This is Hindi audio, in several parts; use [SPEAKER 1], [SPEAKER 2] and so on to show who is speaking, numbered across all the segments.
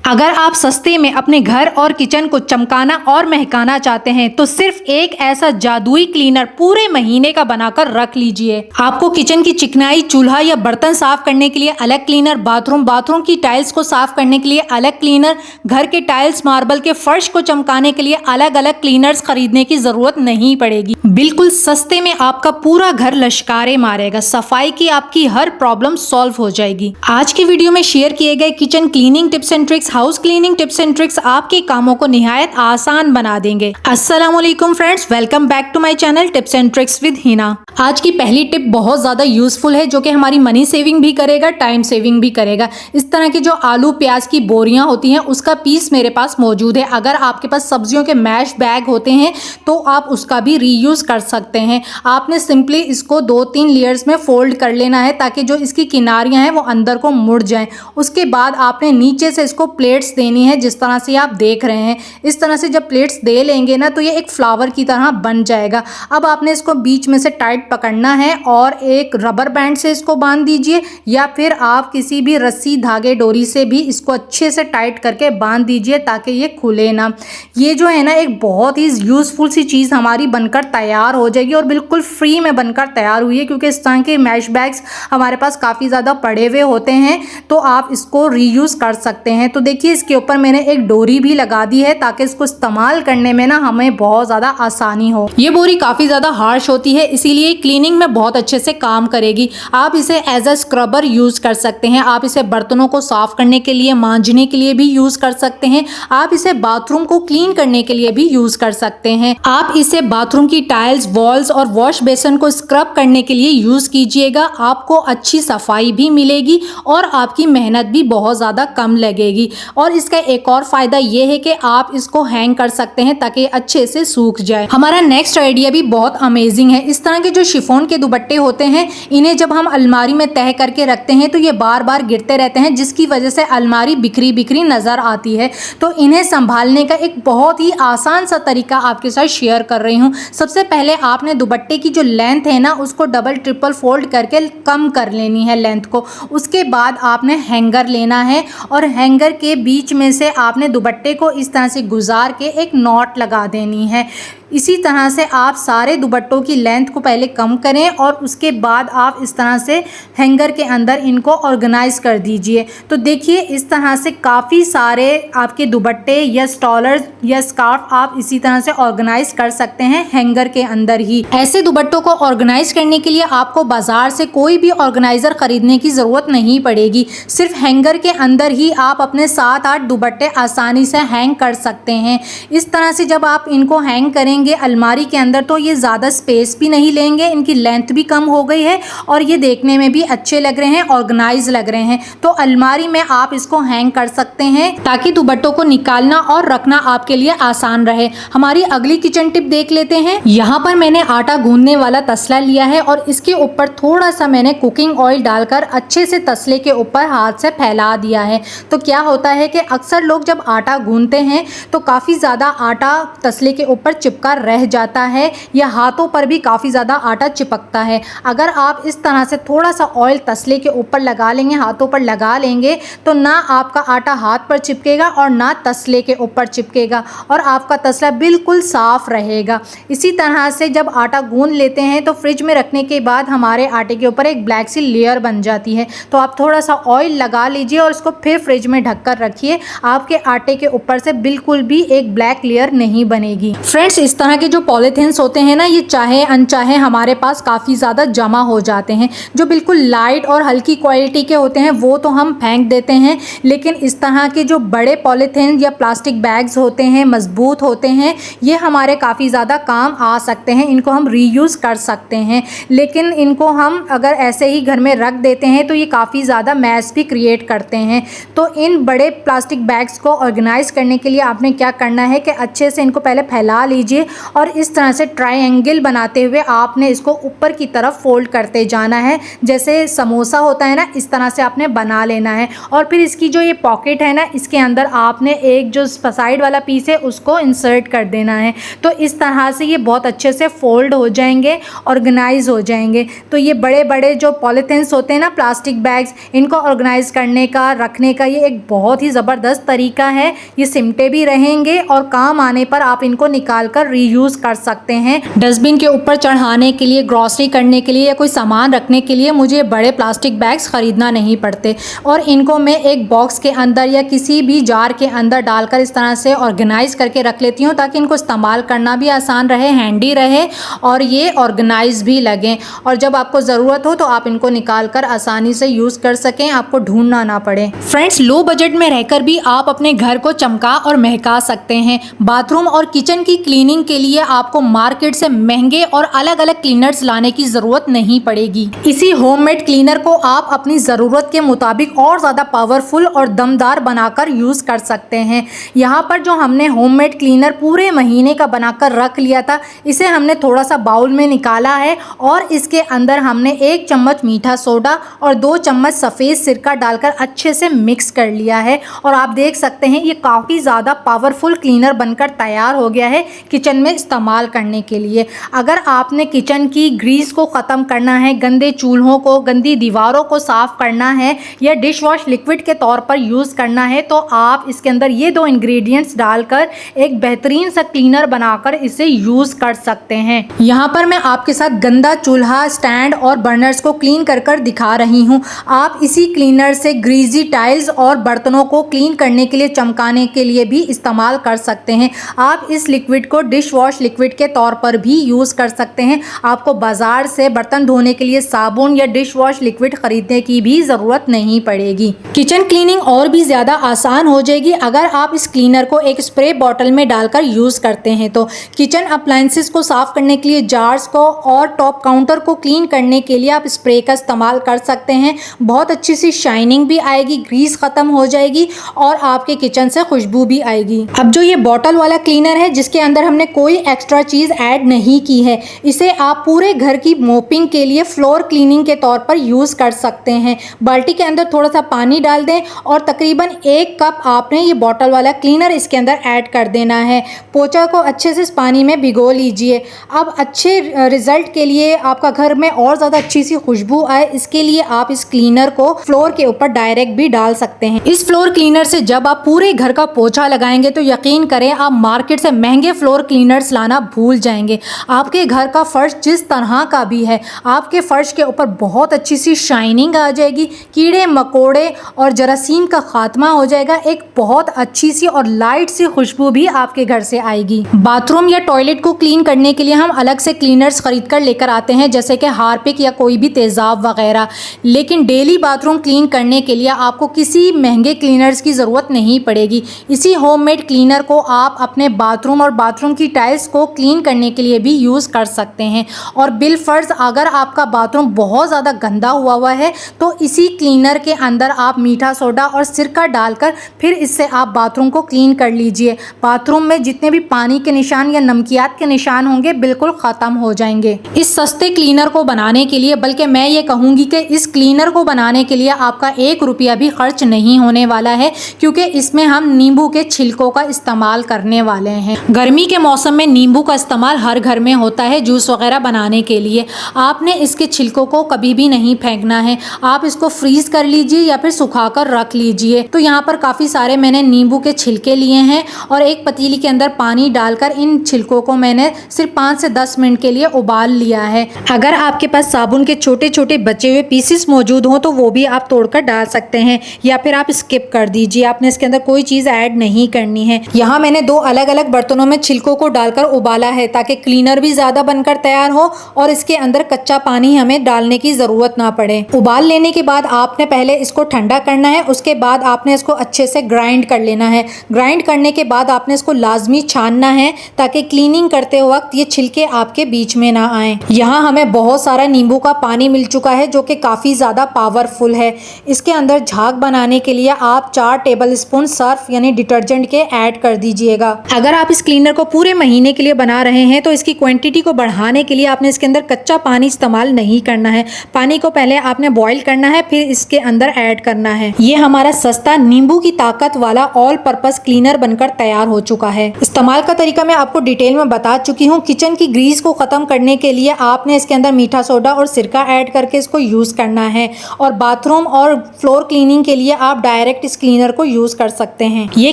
[SPEAKER 1] अगर आप सस्ते में अपने घर और किचन को चमकाना और महकाना चाहते हैं तो सिर्फ एक ऐसा जादुई क्लीनर पूरे महीने का बनाकर रख लीजिए। आपको किचन की चिकनाई, चूल्हा या बर्तन साफ करने के लिए अलग क्लीनर, बाथरूम की टाइल्स को साफ करने के लिए अलग क्लीनर, घर के टाइल्स, मार्बल के फर्श को चमकाने के लिए अलग अलग क्लीनर्स खरीदने की जरूरत नहीं पड़ेगी। बिल्कुल सस्ते में आपका पूरा घर लश्कारे मारेगा। सफाई की आपकी हर प्रॉब्लम सॉल्व हो जाएगी। आज की वीडियो में शेयर किए गए kitchen cleaning tips and tricks, house cleaning tips and tricks आपके कामों को निहायत आसान बना देंगे। अस्सलामुअलैकुम friends, welcome back to my channel tips and tricks with Hina. आज की पहली टिप बहुत ज्यादा यूजफुल है, जो कि हमारी मनी सेविंग भी करेगा, टाइम सेविंग भी करेगा। इस तरह की जो आलू प्याज की बोरियां होती हैं उसका पीस मेरे पास मौजूद है। अगर आपके पास सब्जियों के मैश बैग होते हैं तो आप उसका भी रीयूज कर सकते हैं। आपने सिंपली इसको 2-3 लेयर्स में फोल्ड कर लेना है ताकि जो इसकी किनारियां हैं वो अंदर को मुड़ जाएं। उसके बाद आपने नीचे से इसको प्लेट्स देनी है, जिस तरह से आप देख रहे हैं। इस तरह से जब प्लेट्स दे लेंगे ना तो ये एक फ्लावर की तरह बन जाएगा। अब आपने इसको बीच में से टाइट पकड़ना है और एक रबर बैंड से इसको बांध दीजिए, या फिर आप किसी भी रस्सी, धागे, डोरी से भी इसको अच्छे से टाइट करके बांध दीजिए ताकि ये खुले ना। ये जो है ना एक बहुत ही यूजफुल सी चीज़ हमारी बनकर तैयार हो जाएगी और बिल्कुल फ्री में बनकर तैयार हुई है, क्योंकि इस तरह के मैश बैग्स हमारे पास काफ़ी ज़्यादा पड़े हुए होते हैं, तो आप इसको रीयूज कर सकते हैं। तो देखिए इसके ऊपर मैंने एक डोरी भी लगा दी है ताकि इसको इस्तेमाल करने में ना हमें बहुत ज़्यादा आसानी हो। ये बोरी काफ़ी ज़्यादा हार्श होती है, इसीलिए क्लीनिंग में बहुत अच्छे से काम करेगी। आप इसे एज अ स्क्रबर यूज़ कर सकते हैं। आप इसे बर्तनों को साफ करने के लिए, मांजने के लिए भी यूज़ कर सकते हैं। आप इसे बाथरूम को क्लीन करने के लिए भी यूज़ कर सकते हैं। आप इसे बाथरूम की टाइल्स, वॉल्स और वॉश बेसिन को स्क्रब करने के लिए यूज़ कीजिएगा। आपको अच्छी सफाई भी मिलेगी और आपकी मेहनत भी बहुत ज़्यादा कम लगेगी। और इसका एक और फ़ायदा ये है कि आप इसको हैंग कर सकते हैं ताकि अच्छे से सूख जाए। हमारा नेक्स्ट आइडिया भी बहुत अमेजिंग है। इस तरह के जो शिफॉन के दुपट्टे होते हैं, इन्हें जब हम अलमारी में तह करके रखते हैं तो ये बार बार गिरते रहते हैं, जिसकी वजह से अलमारी बिखरी बिखरी नज़र आती है। तो इन्हें संभालने का एक बहुत ही आसान सा तरीका आपके साथ शेयर कर रही हूँ। सबसे पहले आपने दुपट्टे की जो लेंथ है ना उसको डबल ट्रिपल फोल्ड करके कम कर लेनी है लेंथ को। उसके बाद आपने हैंगर लेना है और हैंगर के बीच में से आपने दुपट्टे को इस तरह से गुजार के एक नॉट लगा देनी है। इसी तरह से आप सारे दुपट्टों की लेंथ को पहले कम करें और उसके बाद आप इस तरह से हैंगर के अंदर इनको ऑर्गेनाइज कर दीजिए। तो देखिए इस तरह से काफ़ी सारे आपके दुपट्टे या स्टॉलर्स या स्कार्फ आप इसी तरह से ऑर्गेनाइज कर सकते हैं हैंगर के अंदर ही। ऐसे दुपट्टों को ऑर्गेनाइज करने के लिए आपको बाजार से कोई भी ऑर्गेनाइजर खरीदने की ज़रूरत नहीं पड़ेगी। सिर्फ हैंगर के अंदर ही आप अपने 7-8 दुपट्टे आसानी से हैंग कर सकते हैं। इस तरह से जब आप इनको हैंग करें अलमारी के अंदर तो ये ज़्यादा स्पेस भी नहीं लेंगे, इनकी लेंथ भी कम हो गई है और ये देखने में भी अच्छे लग रहे हैं, ऑर्गेनाइज लग रहे हैं। तो अलमारी में आप इसको हैंग कर सकते हैं ताकि दुपट्टों को निकालना और रखना आपके लिए आसान रहे। हमारी अगली किचन टिप देख लेते हैं। यहाँ पर मैंने आटा गूंदने वाला तसला लिया है और इसके ऊपर थोड़ा सा मैंने कुकिंग ऑयल डालकर अच्छे से तसले के ऊपर हाथ से फैला दिया है। तो क्या होता है कि अक्सर लोग जब आटा गूंदते हैं तो काफ़ी ज़्यादा आटा तसले के ऊपर चिपका रह जाता है या हाथों पर भी काफ़ी ज़्यादा आटा चिपकता है। अगर आप इस तरह से थोड़ा सा ऑयल तसले के ऊपर लगा लेंगे, हाथों पर लगा लेंगे, तो ना आपका आटा हाथ पर चिपकेगा और ना तसले के ऊपर चिपकेगा और आपका तसला बिल्कुल साफ रहेगा। इसी तरह से जब आटा गूंद लेते हैं तो फ्रिज में रखने के बाद हमारे आटे के ऊपर एक ब्लैक सी लेयर बन जाती है। तो आप थोड़ा सा ऑयल लगा लीजिए और इसको फिर फ्रिज में ढक कर रखिए। आपके आटे के ऊपर से बिल्कुल भी एक ब्लैक लेयर नहीं बनेगी। फ्रेंड्स, इस तरह के जो पॉलीथिन्स होते हैं ना, ये चाहे अनचाहे हमारे पास काफ़ी ज़्यादा जमा हो जाते हैं। जो बिल्कुल लाइट और हल्की क्वालिटी के होते हैं वो तो हम फेंक देते हैं, लेकिन इस तरह के जो बड़े पॉलीथिन या प्लास्टिक बैग्स होते हैं, मजबूत होते हैं, ये हमारे काफ़ी ज़्यादा काम आ सकते हैं। इनको हम रीयूज़ कर सकते हैं, लेकिन इनको हम अगर ऐसे ही घर में रख देते हैं तो ये काफ़ी ज़्यादा मैस भी क्रिएट करते हैं। तो इन बड़े प्लास्टिक बैग्स को ऑर्गेनाइज करने के लिए आपने क्या करना है कि अच्छे से इनको पहले फैला लीजिए और इस तरह से ट्रायंगल बनाते हुए आपने इसको ऊपर की तरफ फोल्ड करते जाना है। जैसे समोसा होता है ना, इस तरह से आपने बना लेना है। और फिर इसकी जो ये पॉकेट है ना, इसके अंदर आपने एक जो साइड वाला पीस है उसको इंसर्ट कर देना है। तो इस तरह से ये बहुत अच्छे से फोल्ड हो जाएंगे, ऑर्गेनाइज हो जाएंगे। तो ये बड़े बड़े जो पॉलीथिन्स होते हैं ना, प्लास्टिक बैग्स, इनको ऑर्गेनाइज करने का, रखने का ये एक बहुत बहुत ही ज़बरदस्त तरीका है। ये सिमटे भी रहेंगे और काम आने पर आप इनको निकाल कर रीयूज़ कर सकते हैं। डस्टबिन के ऊपर चढ़ाने के लिए, ग्रॉसरी करने के लिए या कोई सामान रखने के लिए मुझे बड़े प्लास्टिक बैग्स ख़रीदना नहीं पड़ते और इनको मैं एक बॉक्स के अंदर या किसी भी जार के अंदर डालकर इस तरह से ऑर्गेनाइज करके रख लेती हूँ ताकि इनको इस्तेमाल करना भी आसान रहे, हैंडी रहे और ये ऑर्गेनाइज भी लगें। और जब आपको ज़रूरत हो तो आप इनको निकाल कर आसानी से यूज़ कर सकें, आपको ढूंढना ना पड़े। फ्रेंड्स, लो बजट में रहकर भी आप अपने घर को चमका और महका सकते हैं। बाथरूम और किचन की क्लीनिंग के लिए आपको मार्केट से महंगे और अलग अलग क्लीनर्स लाने की ज़रूरत नहीं पड़ेगी। इसी होममेड क्लीनर को आप अपनी ज़रूरत के मुताबिक और ज़्यादा पावरफुल और दमदार बनाकर यूज़ कर सकते हैं। यहाँ पर जो हमने होममेड क्लीनर पूरे महीने का बनाकर रख लिया था, इसे हमने थोड़ा सा बाउल में निकाला है और इसके अंदर हमने 1 चम्मच मीठा सोडा और 2 चम्मच सफ़ेद सिरका डालकर अच्छे से मिक्स कर लिया है। और आप देख सकते हैं ये काफ़ी ज़्यादा पावरफुल क्लीनर बनकर तैयार हो गया है किचन में इस्तेमाल करने के लिए। अगर आपने किचन की ग्रीस को ख़त्म करना है, गंदे चूल्हों को, गंदी दीवारों को साफ़ करना है या डिश वॉश लिक्विड के तौर पर यूज़ करना है तो आप इसके अंदर ये 2 इंग्रेडिएंट्स डालकर एक बेहतरीन सा क्लीनर बनाकर इसे यूज़ कर सकते हैं। यहाँ पर मैं आपके साथ गंदा चूल्हा, स्टैंड और बर्नर्स को क्लीन कर दिखा रही हूँ। आप इसी क्लीनर से ग्रीजी टाइल्स और बर्तनों को क्लीन करने के लिए, चमकाने के लिए भी इस्तेमाल कर सकते हैं। आप इस लिक्विड को डिश वॉश लिक्विड के तौर पर भी यूज़ कर सकते हैं। आपको बाज़ार से बर्तन धोने के लिए साबुन या डिश वॉश लिक्विड खरीदने की भी ज़रूरत नहीं पड़ेगी। किचन क्लीनिंग और भी ज़्यादा आसान हो जाएगी अगर आप इस क्लीनर को एक स्प्रे बॉटल में डालकर यूज़ करते हैं तो। किचन अप्लायंसेस को साफ़ करने के लिए, जार्स को और टॉप काउंटर को क्लीन करने के लिए आप स्प्रे का इस्तेमाल कर सकते हैं। बहुत अच्छी सी शाइनिंग भी आएगी, ग्रीस ख़त्म हो जाएगी और आपके किचन से खुशबू भी आएगी। अब जो ये बॉटल वाला क्लीनर है जिसके अंदर हमने कोई एक्स्ट्रा चीज़ ऐड नहीं की है, इसे आप पूरे घर की मोपिंग के लिए, फ्लोर क्लीनिंग के तौर पर यूज़ कर सकते हैं। बाल्टी के अंदर थोड़ा सा पानी डाल दें और तकरीबन 1 कप आपने ये बॉटल वाला क्लीनर इसके अंदर ऐड कर देना है। पोंछा को अच्छे से इस पानी में भिगो लीजिए। अब अच्छे रिजल्ट के लिए, आपका घर में और ज़्यादा अच्छी सी खुशबू आए, इसके लिए आप इस क्लीनर को फ्लोर के ऊपर डायरेक्ट भी डाल सकते हैं। इस फ्लोर क्लीनर से जब आप पूरे घर का पोंछा लगाएंगे तो यकीन करें आप मार्केट से महंगे फ्लोर क्लीनर्स लाना भूल जाएंगे। आपके घर का फर्श जिस तरह का भी है, आपके फर्श के ऊपर बहुत अच्छी सी शाइनिंग आ जाएगी, कीड़े मकोड़े और जरासीम का खात्मा हो जाएगा, एक बहुत अच्छी सी और लाइट सी खुशबू भी आपके घर से आएगी। बाथरूम या टॉयलेट को क्लीन करने के लिए हम अलग से क्लीनर्स खरीद कर लेकर आते हैं, जैसे कि हार्पिक या कोई भी तेजाब वगैरह, लेकिन डेली बाथरूम क्लीन करने के लिए आपको किसी महंगे क्लीनर्स की ज़रूरत नहीं पड़ेगी। इसी होममेड क्लीनर को आप अपने बाथरूम और बाथरूम की टाइल्स को क्लीन करने के लिए भी यूज़ कर सकते हैं। और बिलफर्ज अगर आपका बाथरूम बहुत ज़्यादा गंदा हुआ है तो इसी क्लीनर के अंदर आप मीठा सोडा और सिरका डालकर फिर इससे आप बाथरूम को क्लीन कर लीजिए। बाथरूम में जितने भी पानी के निशान या नमकियात के निशान होंगे बिल्कुल ख़त्म हो जाएंगे। इस सस्ते क्लीनर को बनाने के लिए, बल्कि मैं ये कहूँगी कि इस क्लीनर को बनाने के लिए आपका 1 रुपया भी खर्च नहीं होने वाला है, क्योंकि इसमें हम नींबू के छिलकों का इस्तेमाल करने वाले हैं। गर्मी के मौसम में नींबू का इस्तेमाल हर घर में होता है जूस वगैरह बनाने के लिए। आपने इसके छिलकों को कभी भी नहीं फेंकना है, आप इसको फ्रीज कर लीजिए या फिर सुखा कर रख लीजिए। तो यहाँ पर काफ़ी सारे मैंने नींबू के छिलके लिए हैं और एक पतीली के अंदर पानी डालकर इन छिलकों को मैंने सिर्फ 5 से 10 मिनट के लिए उबाल लिया है। अगर आपके पास साबुन के छोटे छोटे बचे हुए पीसेस मौजूद हों तो वो भी आप तोड़कर डाल सकते हैं, या फिर आप स्किप कर दीजिए, आपने इसके अंदर कोई चीज़ ऐड नहीं करनी है। यहाँ मैंने 2 अलग अलग बर्तनों में छिलकों को डालकर उबाला है ताकि क्लीनर भी ज़्यादा बनकर तैयार हो और इसके अंदर कच्चा पानी हमें डालने की ज़रूरत ना पड़े। उबाल लेने के बाद आपने पहले इसको ठंडा करना है, उसके बाद आपने इसको अच्छे से ग्राइंड कर लेना है। ग्राइंड करने के बाद आपने इसको लाजमी छानना है ताकि क्लीनिंग करते वक्त ये छिलके आपके बीच में ना आए। यहाँ हमें बहुत सारा नींबू का पानी मिल चुका है जो कि काफ़ी ज़्यादा पावरफुल है। इसके अंदर झाग बनाने के लिए आप 4 टेबल स्पून सर्फ यानी डिटर्जेंट के ऐड कर दीजिएगा। अगर आप इस क्लीनर को पूरे महीने के लिए बना रहे हैं तो इसकी क्वांटिटी को बढ़ाने के लिए आपने इसके अंदर कच्चा पानी इस्तेमाल नहीं करना है। पानी को पहले आपने बॉईल करना है, फिर इसके अंदर ऐड करना है। ये हमारा सस्ता नींबू की ताकत वाला ऑल पर्पस क्लीनर बनकर तैयार हो चुका है। इस्तेमाल का तरीका मैं आपको डिटेल में बता चुकी हूँ। किचन की ग्रीस को खत्म करने के लिए आपने इसके अंदर मीठा सोडा और सिरका ऐड करके इसको यूज करना है, और बाथरूम और फ्लोर क्लीनिंग के लिए आप डायरेक्ट इस क्लीनर को यूज कर सकते हैं। ये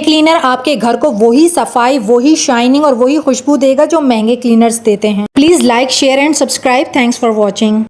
[SPEAKER 1] क्लीनर आपके घर को वही सफाई, वही शाइनिंग और वही खुशबू देगा जो महंगे क्लीनर्स देते हैं। Please like, share and subscribe. Thanks for watching.